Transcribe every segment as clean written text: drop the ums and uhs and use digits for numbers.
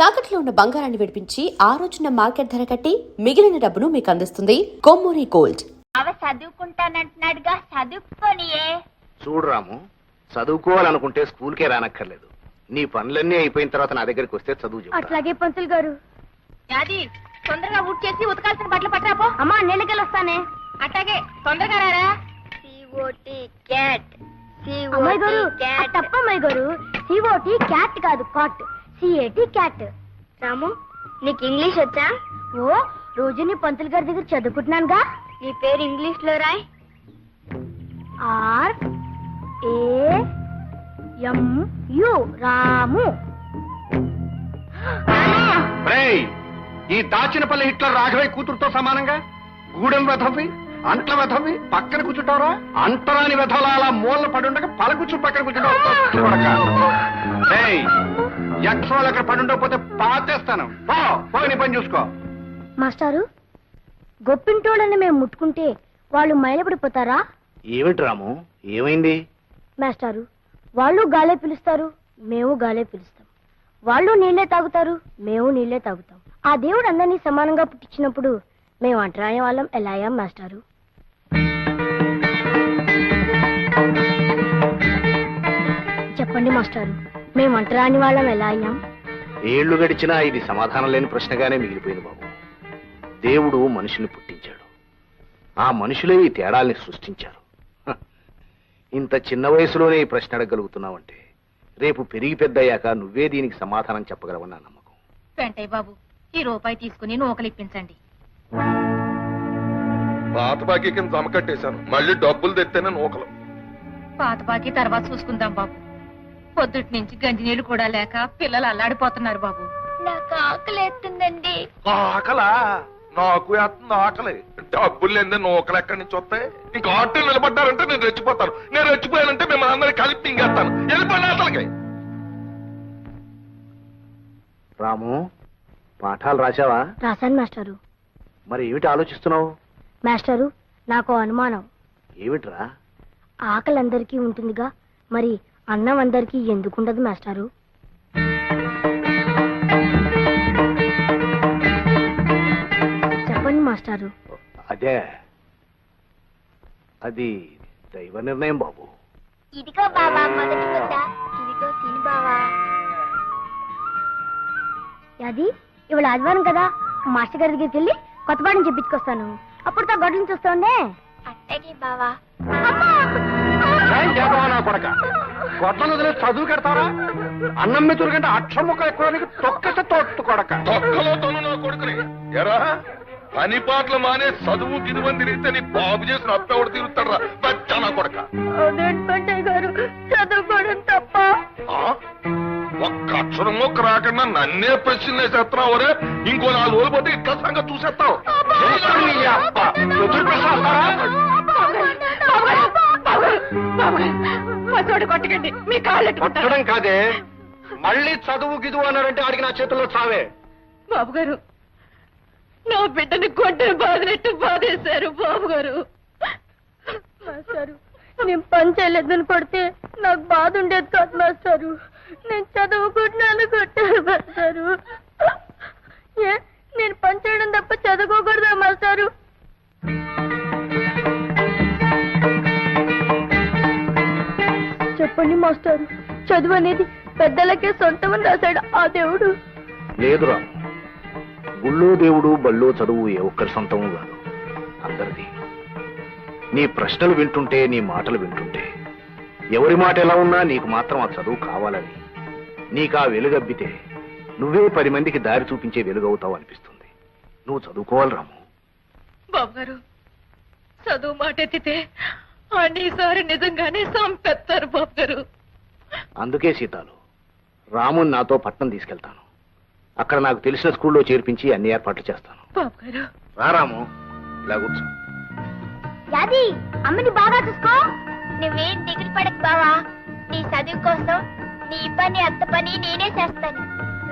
తాకట్లో ఉన్న బంగారాన్ని విడిపించి ఆ రోజున మార్కెట్ ధర కట్టి మిగిలిన డబ్బును మీకు అందిస్తుంది కొమ్మూరి గోల్డ్. చదువుకుంటానంటున్నాడుగా, చదువుకోనియే. చూడు రాము, చదువుకోవాలనుకుంటే స్కూల్కే రానక్కర్లేదు. నీ పనులన్నీ అయిపోయిన తర్వాత నా దగ్గరికి వస్తే చదువు చెప్తా. అట్లాగే పంతులు గారు. యాది తొందరగా ఊట్ చేసి ఉతకాల్సిన బట్టలు పట్టరాపో. అమ్మా నీళ్ళకెళ్ళి వస్తానే. అట్లాగే తొందరగా రారా. అమ్మాయి గారు తప్పమ్మాయి గారు, సిఓటి క్యాట్ కాదు కాట్, సిఏటి క్యాట్. రాము నీకు ఇంగ్లీష్ వచ్చా? ఓ రోజు నీ పంతులు గారి దగ్గర చదువుకుంటున్నానుగా. నీ పేరు ఇంగ్లీష్ లో రాయ్. RAMU రాము. ఈ దాచినపల్లి హిట్లర్ రాఘవయ్య కూతురుతో సమానంగా గూడెం వెధవి, అంట్ల వెధవి పక్కన కూర్చుంటారా? అంటరాని వెధవలా అలా మూలన పడుండగా పలకూర్చు పక్కన కూర్చుంటావు. యక్షవాళ్ళు అక్కడ పడుండకపోతే పాచేస్తాను. నీ పని చూసుకో. మాస్టారు, గొప్పింటోళ్ళని మేము ముట్టుకుంటే వాళ్ళు మైలపడిపోతారా? ఏమిటి రాము, ఏమైంది? మాస్టారు, వాళ్ళు గాలే పిలుస్తారు, మేము గాలే పిలుస్తాం. వాళ్ళు నీళ్లే తాగుతారు, మేము నీళ్లే తాగుతాం. ఆ దేవుడు అందరినీ సమానంగా పుట్టించినప్పుడు మేము అంటరాని వాళ్ళం ఎలా అయ్యాం మాస్టారు? చెప్పండి మాస్టారు, మేము అంటరాని వాళ్ళం ఎలా అయ్యాం? ఏళ్లు గడిచినా ఇది సమాధానం లేని ప్రశ్నగానే మిగిలిపోయింది బాబు. దేవుడు మనుషుల్ని పుట్టించాడు, ఆ మనుషులే ఈ తేడాల్ని సృష్టించారు. ఇంత చిన్న వయసులోనే ఈ ప్రశ్న అడగలుగుతున్నావంటే రేపు పెరిగి పెద్దయ్యాక నువ్వే దీనికి సమాధానం చెప్పగలవన్న నమ్మకం. వెంటయ్య బాబు, ఈ రూపాయి తీసుకుని నూకలిప్పించండి. పాత బాకీ కింద జమ కట్టేశాను, మళ్ళీ డబ్బులు తెత్తేనే నూకలు. పాత బాకీ తర్వాత చూసుకుందాం బాబు. పొద్దుటి నుంచి గంజి నీళ్లు కూడా లేక పిల్లలు అల్లాడిపోతున్నారు బాబు. నాకు ఆకలి ఎత్తుందండి. ఆకలా? నాకు వేస్తుంది ఆకలి. డబ్బులు లేదే నూకలు ఎక్కడి నుంచి వస్తాయి? ఇంక ఆటలు నిలబడ్డారంటే నేను రెచ్చిపోతాను. నేను రెచ్చిపోయానంటే మిమ్మల్ని అందరినీ కలిపి తింగేస్తాను. వెళ్ళిపోయిన అసలుకి. రాము, పాఠాలు రాశావా? రాశాను మాస్టారు. మరి ఏమిటి ఆలోచిస్తున్నావు? మాస్టారు, నాకు అనుమానం. ఏమిట్రా? ఆకలి అందరికీ ఉంటుందిగా, మరి అన్నం అందరికీ ఎందుకుండదు మాస్టారు? చెప్పండి మాస్టారు. అదే, అది దైవ నిర్ణయం బాబు. ఇదిగో బావా మొదటి ముద్ద, ఇదిగో తిని బావా. అది ఇవాళ ఆదివారం కదా, మాస్టర్ గారి దగ్గరికి వెళ్ళి కొత్త పాఠం చెప్పించుకొస్తాను. అప్పుడుతో గొడ్లను చూస్తుండే. అట్టకి బావా. కొడక గొడ్లను వదిలే చదువు కడతారా? అన్నం మెతురు కంటే అక్షరం ముక్క ఎక్కువ తొక్కస తోట్టు కొడక. తొక్కలోతోను నా కొడుకుని ఎరా పని పాటలు మానే చదువు గిదువని తిరిగితే నీ బాబు చేసిన అప్పెవడు తిరుగుతాడరా బచ్చా నా కొడక. గారు చదువుకోవడం తప్ప? ఒక్క అక్షరం మొక్క రాకుండా నన్నే ప్రశ్న వేసేస్తున్నావు రే. ఇంకో 4 రోజులు పోతే ఇట్లా సంగతి చూసేస్తావు. కొట్టకండి, మీ కాళ్ళు కొట్టడం కాదే, మళ్ళీ చదువు గిదువు అన్నారంటే ఆడికి నా చేతుల్లో చావే. బాబు గారు, నా బిడ్డని కొట్టని బాధినట్టు బాధేశారు బాబు గారు. మాస్టారు, నేను పని చేయలేదని కొడితే నాకు బాధ ఉండేది కాదు మాస్టారు. నేను చదువుకుంటున్నాను కొట్టారు మాస్టారు. నేను పని చేయడం తప్ప చదువుకోకూడదా మాస్టారు? చెప్పండి మాస్టారు, చదువు అనేది పెద్దలకే సొంతమని రాశాడు ఆ దేవుడు. లేదురా, గుళ్ళో దేవుడు బళ్ళో చదువు ఏ ఒక్కరి సొంతము కాదు, అందరిది. నీ ప్రశ్నలు వింటుంటే, నీ మాటలు వింటుంటే ఎవరి మాట ఎలా ఉన్నా నీకు మాత్రం ఆ చదువు కావాలని, నీకు ఆ వెలుగబ్బితే నువ్వే 10 మందికి దారి చూపించే వెలుగవుతావు అనిపిస్తుంది. నువ్వు చదువుకోవాలి రాము. బాబు గారు, చదువు మాట ఎత్తితే అన్నిసారి నిజంగానే సంపెత్తారు బాబు గారు. అందుకే సీతాలు, రాముని నాతో పట్నం తీసుకెళ్తాను. అక్కడ నాకు తెలిసిన స్కూల్లో చేర్పించి అన్ని ఏర్పాట్లు చేస్తాను. బాబు గారు, రా రాము, ఇలా కూర్చో. యాది అమ్మని బాగా చూసుకో. నువ్వేం దిగులు పడకు బావా, నీ చదువు కోసం నీ పని అత్త పని నేనే చేస్తాను.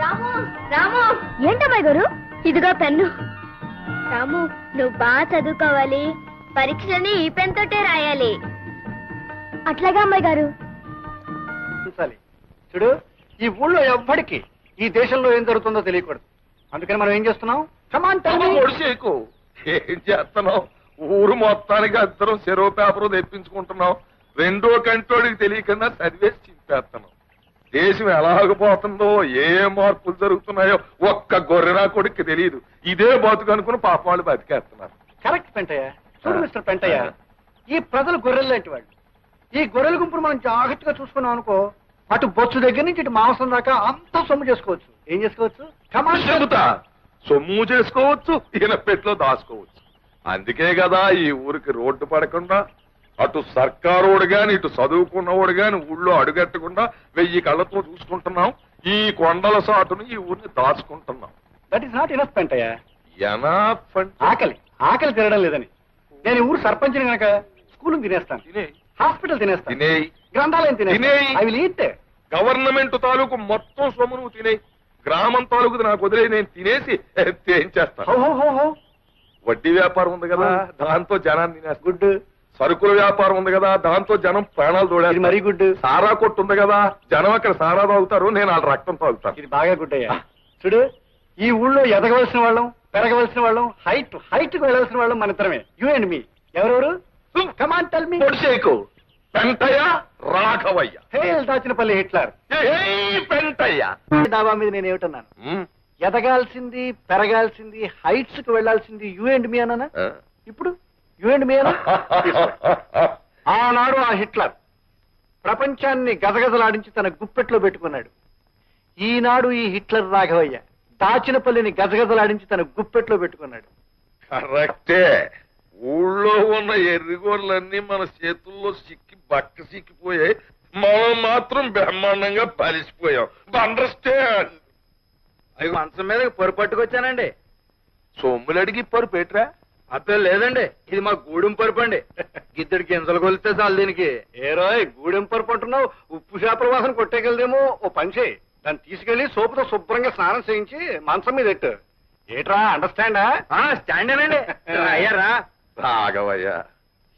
రాము రాము. ఏంటమ్మాయి గారు, ఇదిగో పెన్ను. రాము, నువ్వు బాగా చదువుకోవాలి, పరీక్షలని ఈ పెన్ తోటే రాయాలి. అట్లాగా అమ్మాయి గారు. చూడు, ఈ ఊళ్ళో ఎవ్వడికి ఈ దేశంలో ఏం జరుగుతుందో తెలియకూడదు. అందుకని మనం ఏం చేస్తున్నాం? కమాన్ ఒడిసేకు ఏం చేస్తున్నావు? ఊరు మొత్తానికి అందరం చెరువు పేపరు తెప్పించుకుంటున్నాం. రెండో కంటోడికి తెలియకుండా చదివేసి చింపేస్తున్నాం. దేశం ఎలాగపోతుందో ఏ మార్పులు జరుగుతున్నాయో ఒక్క గొర్రెనా కొడుక్కి తెలియదు. ఇదే బతుకు అనుకుని పాప వాళ్ళు బతికేస్తున్నారు. కరెక్ట్ పెంటయ్య. చూడు మిస్టర్ పెంటయ్య, ఈ ప్రజలు గొర్రెలు లాంటి వాళ్ళు. ఈ గొర్రెల గుంపును మనం జాగ్రత్తగా చూసుకున్నాం అనుకో, అటు బొచ్చు దగ్గర నుంచి ఇటు మాంసం దాకా అంతా సొమ్ము చేసుకోవచ్చు. ఏం చేసుకోవచ్చు? కమాన్ చెబుతా, సొమ్ము చేసుకోవచ్చు, ఈయన పెట్లో దాచుకోవచ్చు. అందుకే కదా ఈ ఊరికి రోడ్డు పడకుండా అటు సర్కారోడు గాని ఇటు చదువుకున్నవాడు గాని ఊళ్ళో అడుగట్టకుండా 1000 కళ్ళతో చూసుకుంటున్నాం. ఈ కొండల సాటును ఈ ఊరిని దాచుకుంటున్నాం. That is not enough Pentayya. Enough అంటే ఆకలి తినడం లేదని నేను ఈ ఊరు సర్పంచ్ని గనక స్కూల్ తినేస్తాను, తినేయ్, హాస్పిటల్ తినేస్తాను, తినేయ్, గ్రంథాలయం తినేస్తాను. తినేయ్. I will eat. గవర్నమెంట్ తాలూకు మొత్తం సొమ్ము నువ్వు తినేయి. గ్రామం తాలూకు నాకు వదిలే, నేను తినేసి ఏం చేస్తాను? వడ్డీ వ్యాపారం ఉంది కదా, దాంతో జనాన్ని తినేస్తా. గుడ్. సరుకుల వ్యాపారం ఉంది కదా, దాంతో జనం ప్రాణాలు ఇది తోడారు. మరీ గుడ్. సారా కొట్టు ఉంది కదా, జనం అక్కడ సారా తాగుతారు, నేను వాళ్ళ రక్తం తాగుతాను. ఇది బాగా గుడ్ అయ్యా. చూడు, ఈ ఊళ్ళో ఎదగవలసిన వాళ్ళం, పెరగవలసిన వాళ్ళం, హైట్ కు వెళ్ళవలసిన వాళ్ళం మన ఇద్దరమే. You and me. ఎవరెవరు? Come on tell me. పొడిసేకు పెంటయ్య, రాఘవయ్య. Hail Dachinapalli Hitler. పెంటయ్య డాబా మీద నేను ఏమిటన్నాను? ఎదగాల్సింది, పెరగాల్సింది, హైట్స్ కు వెళ్లాల్సింది యూ అండ్ మీ అన్నానా? ఇప్పుడు యూ అండ్ మీ అన్నా? ఆనాడు ఆ హిట్లర్ ప్రపంచాన్ని గజగజలాడించి తన గుప్పెట్లో పెట్టుకున్నాడు. ఈనాడు ఈ హిట్లర్ రాఘవయ్య దాచినపల్లిని గజగజలాడించి తన గుప్పెట్లో పెట్టుకున్నాడు. కరెక్టే. ఊళ్ళో ఉన్న ఎర్రిగోర్లన్నీ మన చేతుల్లో సిక్కిపోయాయి. మనం మాత్రం బ్రహ్మాండంగా బలిసిపోయాం. అండర్స్టాండ్? అవి మంచం మీద పొరు పట్టుకొచ్చానండి. సొమ్ములు అడిగి పరుపు పెట్టరా? అర్థం లేదండి, ఇది మా గూడెం పరుపు అండి. గిద్దెడి గింజలు కొలిస్తే చాలు దీనికి. ఏ రోయ్, గూడెం పరుపు అంటున్నావు? ఉప్పు చేపల వాసన కొట్టేకెళ్దేమో. ఓ పని చేయి, దాన్ని తీసుకెళ్లి సోపుతో శుభ్రంగా స్నానం చేయించి మంచం మీద పెట్టు. ఏట్రా, అండర్స్టాండా? స్టాండేనండి. అయ్యారా రాఘవయ్య,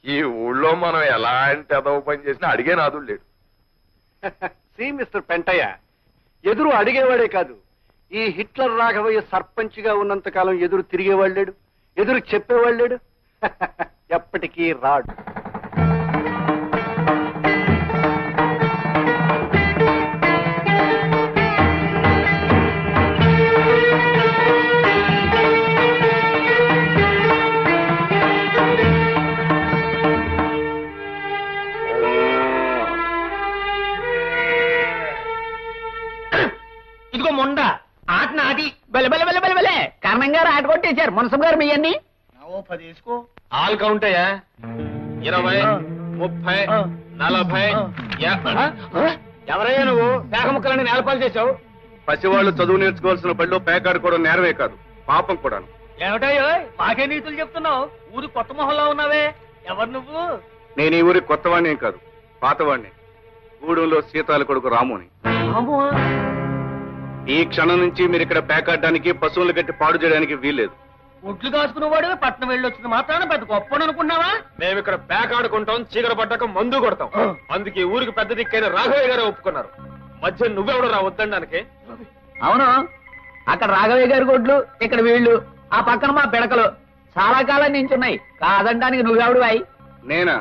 ఈ ఊళ్ళో మనం ఎలాంటి అదవ పని చేసినా అడిగే నాదుడు లేడు. సి మిస్టర్ పెంటయ్య, ఎదురు అడిగేవాడే కాదు, ఈ హిట్లర్ రాఘవయ్య సర్పంచ్ గా ఉన్నంత కాలం ఎదురు తిరిగేవాడు లేడు, ఎదురు చెప్పేవాడు లేడు. ఎప్పటికీ రాడు. ఇదిగో ముండ ఆట నాటి బెలబెలబెలబెలబెలే కర్ణం గారు ఆట కొట్టేశారు. మునసం గారు మీ అన్ని 10 వేసుకో. ఆల్ కౌంట్ అయ్యా. 20, 30, 40. ఎవరయ్యా నువ్వు? పేక ముక్కలని నేలపాలు చేశావు. పసివాళ్ళు చదువు నేర్చుకోవాల్సిన బడిలో పేకాడుకోవడం నేరమే కాదు, పాపం కూడాను. ఏమిటయ్యో మాకే నీతులు చెప్తున్నావు? ఊరు కొత్త మొహంలో ఉన్నావే, ఎవరు నువ్వు? నేను ఈ ఊరి కొత్తవాణ్ణేం కాదు, పాతవాణ్ణి. గూడెంలో సీతాల కొడుకు రాముని. ఈ క్షణం నుంచి మీరు ఇక్కడ పేకాడడానికి, పశువులు గట్టి పాడు చేయడానికి వీల్లేదు. ఒడ్లు కాసుకునేవాడు పట్నం వెళ్ళొచ్చిన మాత్రాన పెద్ద గొప్పని అనుకున్నావా? మేము ఇక్కడ పేకాడుకుంటాం, చీకటి పడ్డాక మందు కొడతాం. అందుకే ఊరికి పెద్ద దిక్కైన రాఘవయ్య గారు ఒప్పుకున్నారు. మధ్య నువ్వెవడు రా వద్దడానికి? అవును, అక్కడ రాఘవయ్య గారి గొడ్లు, ఇక్కడ వీళ్ళు, ఆ పక్కన మా పిడకలు చాలా కాలం నుంచి ఉన్నాయి. కాదంటానికి నువ్వెవడు అయి? నేనా?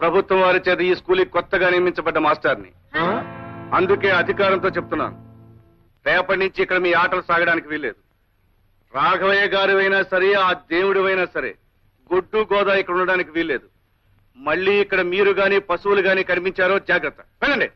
ప్రభుత్వం వారి చేత ఈ స్కూల్కి కొత్తగా నియమించబడ్డ మాస్టర్ని. అందుకే అధికారంతో చెప్తున్నాను, రేపటి నుంచి ఇక్కడ మీ ఆటలు సాగడానికి వీల్లేదు. రాఘవయ్య గారు అయినా సరే, ఆ దేవుడు అయినా సరే, గొడ్డు గోదా ఇక్కడ ఉండడానికి వీల్లేదు. మళ్ళీ ఇక్కడ మీరు గాని పశువులు గాని కనిపించారో జాగ్రత్త. వెళ్ళండి.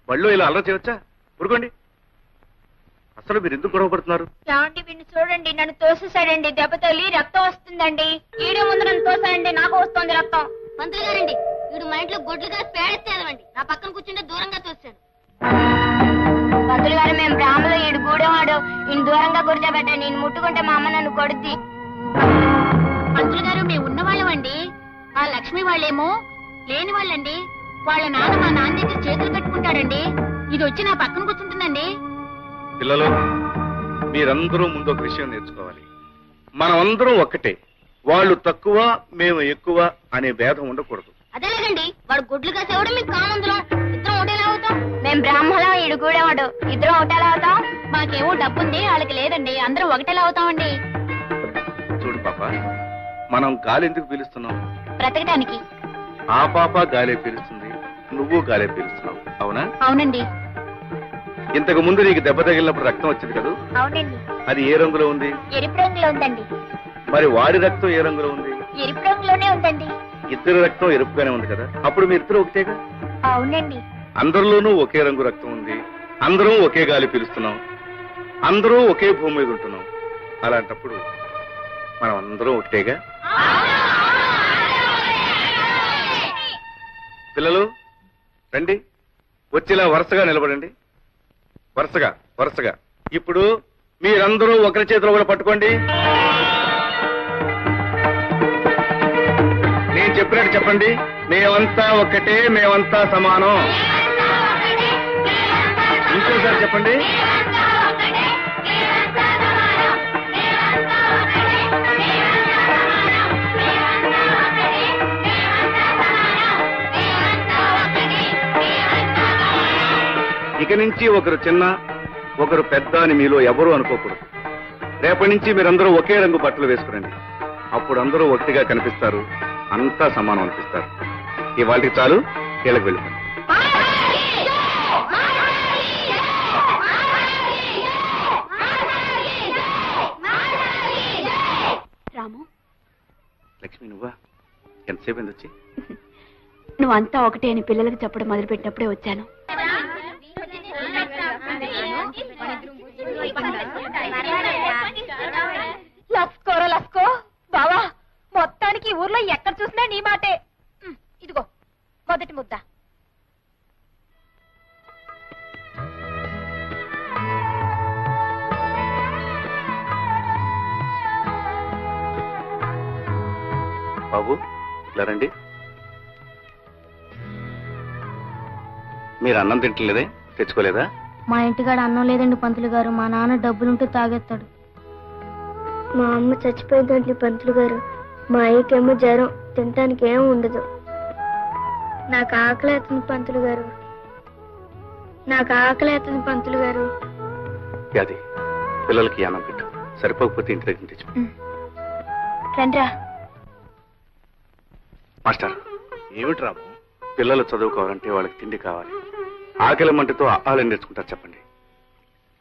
బళ్ళు ఇలా అల్లరి చేయవచ్చా? ఊరుకోండి. అసలు మీరు ఎందుకు గొడవ పడుతున్నారు? ఏమండి వీడిని చూడండి, నన్ను తోసేసాడండి. దెబ్బ తగిలి రక్తం వస్తుందండి. ఈడే ముందు నన్ను తోసాడండి, నాకు వస్తుంది రక్తం. మంత్రి గారండి, వీడు మా ఇంట్లో గొడ్లుగా పేడెత్తేదవండి. నా పక్కన కూర్చుంటే దూరంగా తోస్తాడు. పంతులు గారు, మేము బ్రాహ్మలో ఈడు గూడెవాడు. ఈయన దూరంగా కూర్చోబెట్టండి. నేను ముట్టుకుంటే మా అమ్మ నన్ను కొడుద్ది. మంత్రులు గారు, మేము ఉన్నవాళ్ళమండి. ఆ లక్ష్మి వాళ్ళేమో లేని వాళ్ళండి. వాళ్ళ నాన్న మా నాన్న దగ్గర చేతులు కట్టుకుంటాడండి. ఇది వచ్చి నా పక్కన కూర్చుంటుందండి. పిల్లలు, మీరందరూ ముందు ఒక విషయం నేర్చుకోవాలి. మనం అందరం ఒక్కటే. వాళ్ళు తక్కువ, మేము ఎక్కువ అనే భేదం ఉండకూడదు. అదేలేదండి, వాడు గుడ్లు కాసేవాడు, మీకు కామందులం. ఇద్దరం ఒకటేలా అవుతాం. మేము బ్రాహ్మలో ఈడు గూడెవాడు. ఇద్దరం ఒకటేలా అవుతాం. మాకేమో డబ్బుంది, వాళ్ళకి లేదండి. అందరం ఒకటేలా అవుతామండి. చూడు పాప, మనం గాలి ఎందుకు పీలుస్తున్నాం? బ్రతకడానికి. ఆ పాప గాలే పీలుస్తుంది, నువ్వు గాలే పీలుస్తున్నావు. అవునా? అవునండి. ఇంతకు ముందు నీకు దెబ్బ తగిలినప్పుడు రక్తం వచ్చింది కదా? అవునండి. అది ఏ రంగులో ఉంది? ఎరుపు రంగులో ఉందండి. మరి వాడి రక్తం ఏ రంగులో ఉంది? ఎరుపు రంగులోనే ఉందండి. ఇద్దరు రక్తం ఎరుపుగానే ఉంది కదా? అప్పుడు మీ ఇద్దరు ఒకటేగా? అవునండి. అందరిలోనూ ఒకే రంగు రక్తం ఉంది. అందరం ఒకే గాలి పీలుస్తున్నాం. అందరూ ఒకే భూమి మీద ఉంటున్నాం. అలాంటప్పుడు మనం అందరం ఒకటేగా? పిల్లలు రండి, వచ్చేలా వరుసగా నిలబడండి. వరుసగా వరుసగా. ఇప్పుడు మీరందరూ ఒకరి చేతిలో కూడా పట్టుకోండి. నేను చెప్పినట్టు చెప్పండి. మేమంతా ఒక్కటే, మేమంతా సమానం. ఇంకోసారి చెప్పండి. ఇక నుంచి ఒకరు చిన్న, ఒకరు పెద్ద అని మీలో ఎవరూ అనుకోకూడదు. రేపటి నుంచి మీరందరూ ఒకే రంగు బట్టలు వేసుకురండి. అప్పుడు అందరూ ఒకటిగా కనిపిస్తారు, అంతా సమానం అనిపిస్తారు. ఇవాళకి చాలు, కీళ్ళకి వెళ్ళిపోండి. రాము, లక్ష్మి నువ్వా? ఎంతసేపు అయింది వచ్చి? నువ్వంతా ఒకటే అని పిల్లలకు చెప్పడం మొదలుపెట్టినప్పుడే వచ్చాను. లస్కోరా లస్కో బావా, మొత్తానికి ఊర్లో ఎక్కడ చూసినా నీ మాటే. ఇదిగో మొదటి ముద్ద. బాబు ఇలా రండి. మీరు అన్నం తింటలేదే? తెచ్చుకోలేదా? మా ఇంటికాడ అన్నం లేదండి పంతులు గారు. మా నాన్న డబ్బులుంటే తాగేస్తాడు. మా అమ్మ చచ్చిపోయిందండి పంతులు గారు. మా అయ్యకేమో జ్వరం, తినటానికి ఏం ఉండదు. నాకు ఆకలి అవుతుంది పంతులు గారు. నాకు ఆకలి అవుతుంది పంతులు గారు. అది పిల్లలకి అన్నం పెట్టు. సరిపోకపోతే ఇంటి దగ్గర తెచ్చు. రండ్రా. మాస్టర్, ఏమిటి రాము? పిల్లలు చదువుకోవాలంటే వాళ్ళకి తిండి కావాలి. ఆకలి మంటతో ఆహారం నేర్చుకుంటారు చెప్పండి.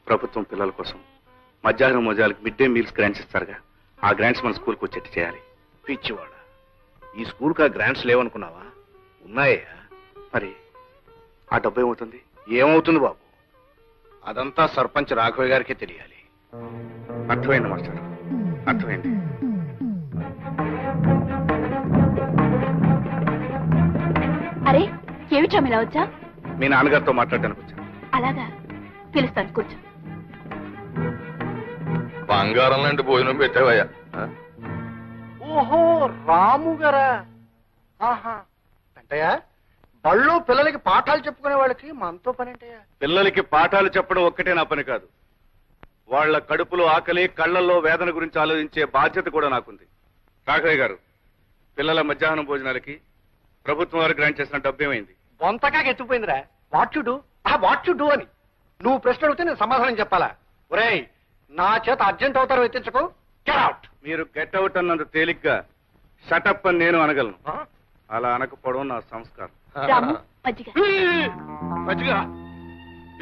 ప్రభుత్వం పిల్లల కోసం మధ్యాహ్నం మోజాలకు మిడ్ డే మీల్స్ గ్రాంట్స్ ఇస్తారుగా, ఆ గ్రాంట్స్ మన స్కూల్కి వచ్చేట్టు చేయాలి. పిచ్చివాడ, ఈ స్కూల్కి ఆ గ్రాంట్స్ లేవనుకున్నావా? ఉన్నాయా? మరి ఆ డబ్బు ఏమవుతుంది? ఏమవుతుంది బాబు? అదంతా సర్పంచ్ రాఘవ గారికే తెలియాలి. అర్థమైంది మాస్టర్, అర్థమైంది. అరే, ఏమిటా ఇలా వచ్చా? మీ నాన్నగారితో మాట్లాడడానికి వచ్చాను. అలాగా, పిలుస్తాను, కూర్చో. బంగారం లాంటి భోజనం పెట్టావయ్యా. ఓహో, రాము గారా? ఆహా, అంటయ్యా బళ్ళు పిల్లలకి పాఠాలు చెప్పుకునే వాళ్ళకి మనతో పని అంటయ్యా. పిల్లలకి పాఠాలు చెప్పడం ఒక్కటే నా పని కాదు. వాళ్ళ కడుపులో ఆకలి, కళ్లల్లో వేదన గురించి ఆలోచించే బాధ్యత కూడా నాకుంది. రాఘవయ్య గారు, పిల్లల మధ్యాహ్నం భోజనాలకి ప్రభుత్వం వారు గ్రాంట్ చేసిన డబ్బు ఏమైంది? బొంతగా ఎత్తుపోయిందిరా. వాట్ యు డూ అని నువ్వు ప్రశ్న అడిగితే నేను సమాధానం చెప్పాలా? ఒరేయ్, నా చేత అర్జెంట్ అవుతారో ఎత్తించకు. Get out. మీరు గెట్ అవుట్ అన్నంత తేలిగ్గా షటప్ అని నేను అనగలను. అలా అనకపోవడం నా సంస్కారం. రాము, మజ్జిగ. మంచిగా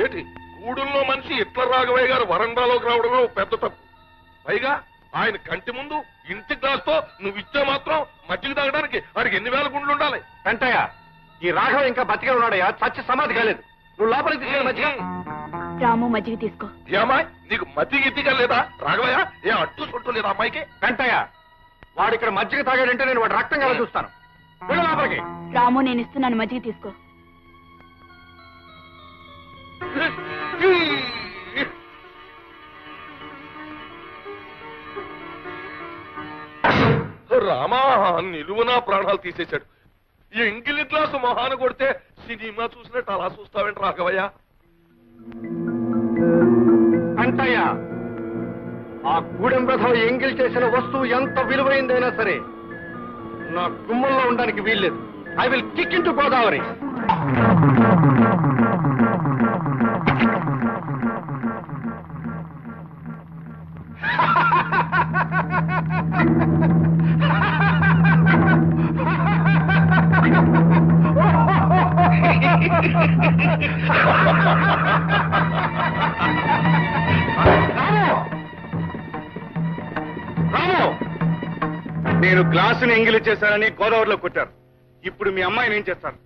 ఏంటి గూడుల్లో మనిషి ఇట్ల రాఘవయ్య గారు వరండాలోకి రావడమే ఓ పెద్ద తప్పు. పైగా ఆయన కంటి ముందు ఇంటి గ్లాస్తో నువ్వు ఇచ్చే మాత్రం మజ్జిగ తాగడానికి వాడికి ఎన్ని వేల గుండ్లు ఉండాలి? వెంటయ్య, ఈ రాఘవ ఇంకా బతికే ఉన్నాడయ్యా, చచ్చి సమాధి కాలేదు. నువ్వు లోపలికి తీసుకెళ్ళి మధ్య. రాము మజ్జిగ తీసుకో. ఏమాయ్ నీకు మధ్య గిద్దిగా లేదా రాఘవయ్య? ఏ అట్టు చుట్టూ లేదా అమ్మాయికి? వెంటయ్య వాడు ఇక్కడ మజ్జిగ తాగాడంటే నేను వాడు రక్తం కదా చూస్తాను. వెళ్ళు లోపలికి. రాము నేను ఇస్తున్నాను మజ్జిగ తీసుకో. రామా నిలువున ప్రాణాలు తీసేశాడు. ఈ ఎంగిలి గ్లాసు మొహాన కొడితే సినిమా చూసినట్టు అలా చూస్తావేంటి రాఘవయ్య? వెంటయ్య ఆ గూడెం రథం ఎంగిల్ చేసిన వస్తువు ఎంత విలువైందైనా సరే నా గుమ్మంలో ఉండడానికి వీల్లేదు. I will kick in to Godavari. నేను గ్లాసుని ఎంగిలి చేశానని గోదావరిలో కొట్టారు. ఇప్పుడు మీ అమ్మాయిని ఏం చేస్తారు?